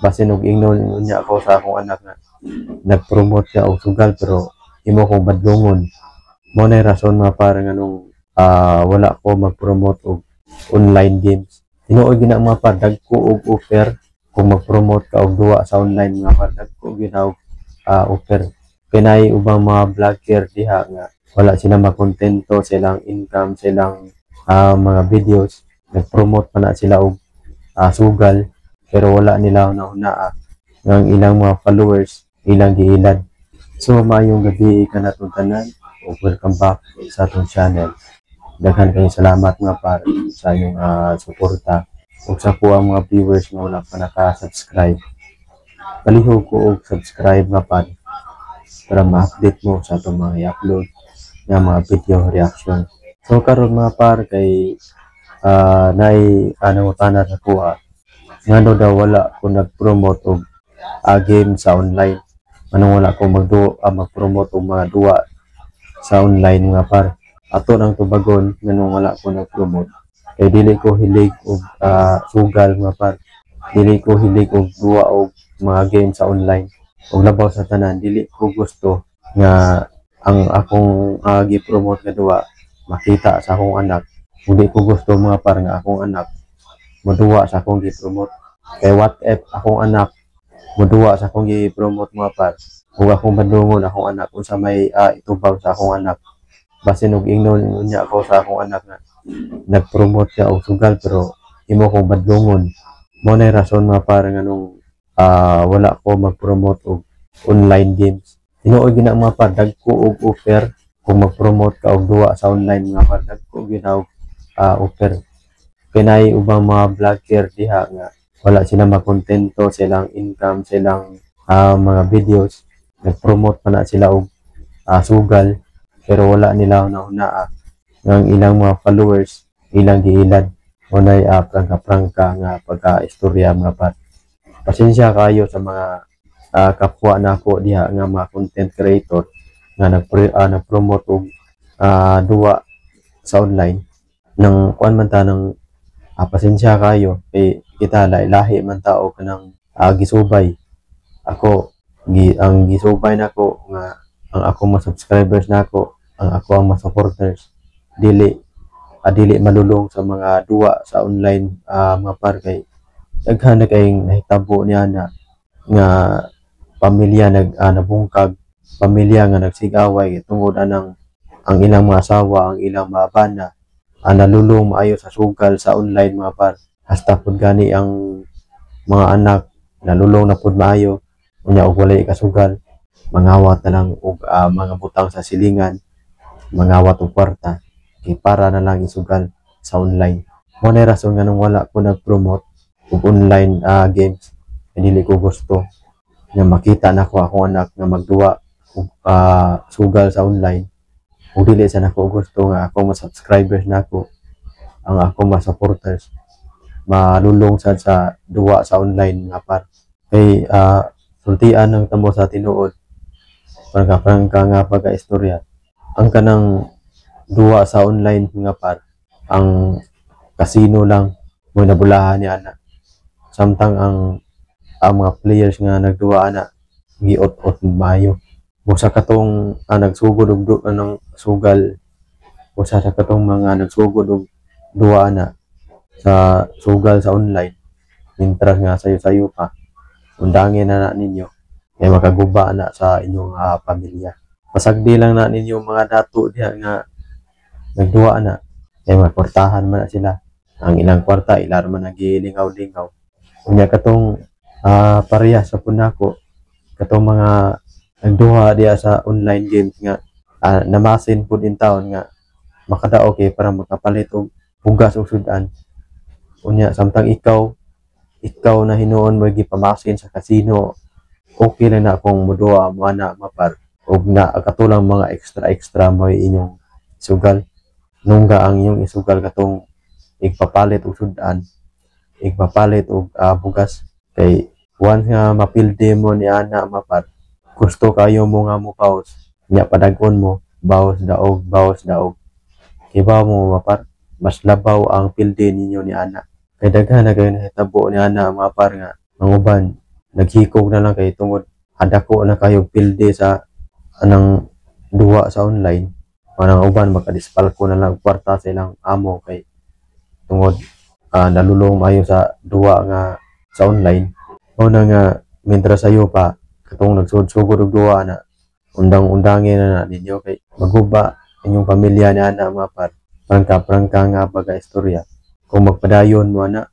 basin og ingnon niya ako sa akong anak nga nag-promote siya og sugal pero imo kong badlongon. Mo na rason nga para nga nung wala ko mag-promote og online games. Tinuod gina mga par dagko og offer kung mag-promote ka og duwa sa online mga par dagko gina og offer. Pinay ubang mga vlogger diha nga wala sila makontento silang income silang mga videos, nag-promote pa na sila og sugal pero wala nila nauna ng ilang mga followers ilang giilad. So maayong gabi ka natong tanan ug welcome back sa atong channel. Daghan kayong salamat nga para sa inyong suporta ug sa po ang mga viewers nga wala pa naka-subscribe. Palihog ko og subscribe nga para ma-update mo sa atong mga i-upload nga mga video reaction. So karon mga par kay nangutana sa kuha ngano daw wala ko nag-promote og game sa online. Anong wala ko mag-promote og mga duwa sa online mga par. Ato nang tubagon nganong wala ko nag-promote kay dili ko hilig og sugal mga par. Dili ko hilig og duwa og mga game sa online. Og labaw sa tanan dili ko gusto nga ang akong gi-promote nga duwa makita sa akong anak. Hindi ko gusto mga par nga akong anak maduwa sa akong gi-promote. Kay what if akong anak maduwa sa akong gi-promote mga par ug akong badlongon akong anak unsa may itubag sa akong anak. Basin og ingnon niya ako sa akong anak nga nag-promote siya og sugal pero imo kong badlongon. Mo na rason mga par nga nung wala ko mag-promote og online games. Tinuod gina mga par dagko og offer kung mag-promote ka og duwa sa online mga par dagko gina og offer. Pinay ubang mga vlogger diha nga wala sila makontento silang income silang mga videos, nag-promote pa na sila og sugal pero wala nila nauna ng ilang mga followers ilang giilad. Unay prangka-prangka nga pagka-istorya mga par. Pasensya kayo sa mga kapwa nako diha nga mga content creator nga nag-promote og duwa sa online nang kuan man ta nang pasensya kayo kay kita lahi man tao kanang gisubay. Ako ang gisubay nako nga ang ako mga subscribers nako ang ako ang mga supporters dili malulong sa mga duwa sa online mga par kay daghan na kayong nahitabo niya na nga pamilya nabungkag, pamilya nga nagsigaway tungod anang ang ilang mga asawa ang ilang mga bana nalulong maayo sa sugal sa online mga par. Hasta pud gani ang mga anak nalulong na pud maayo unya og walay kasugal mangawat na lang og mga butang sa silingan, mangawat og kwarta kay para na lang isugal sa online. Mo na rason nga nung wala ko nag-promote og online games dili ko gusto nga makita nako akong anak nga magduwa og sugal sa online. Ug dili sa nako gusto nga ako mga subscribers nako ang ako mga supporters malulong sad sa duwa sa online nga par. Kay sultian ng tamo sa tinuod prangka nga pagka-istorya ang kanang duwa sa online nga par ang casino lang mo nabulahan ni ana. Samtang ang mga players nga nagduwa ana giot-ot maayo. Busa katong nagsugod og anong sugal, busa sa katong mga nagsugod og duwa na sa sugal sa online intras nga sayo-sayo pa undangin na ninyo kay makaguba na sa inyong pamilya. Pasagdi lang na ninyo mga dato diha nga nagduwa na kay makwartahan man na sila. Ang ilang kwarta ilar man nagilingaw-lingaw. Unya katong parehas sa punako katong mga nagduha diha sa online games nga namasin pud in town nga makadao kay para makapalit og bugas og sudan. Unya samtang ikaw na hinuon mo gipamasin sa casino okay lang na kung moduwa mo ana mapar og na katulang mga extra mo inyong sugal. Nungga ang inyong isugal katong igpapalit og sudan, igpapalit og bugas kay once nga mapilde mo ni ana mapar gusto kayo mo nga mo pause nya padagon mo bawas daog kay ba mo mapar mas labaw ang pilde ninyo ni ana kay daghan na kayo nahitabo ni ana mapar nga ang uban naghikog na lang kay tungod adako na kayo pilde sa anang duwa sa online. Manang uban makadispalko na lang kwarta sa ilang amo kay tungod nalulong maayo sa duwa nga sa online. O na nga mientras ayo pa katong nagsugod-sugod og duwa na undang-undangin na ninyo kay maguba inyong pamilya ni ana mga par. Prangka nga baga istorya. Kung magpadayon mo na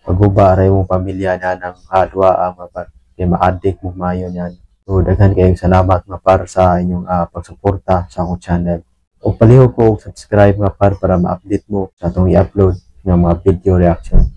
maguba ray mong pamilya na nang hadwa mga par. Kay ma-addict mo maayo niyan. So daghan kayong salamat mga par sa inyong pagsuporta sa akong channel. O palihog ko og subscribe mga par para ma-update mo sa atong i-upload ng mga video reaction.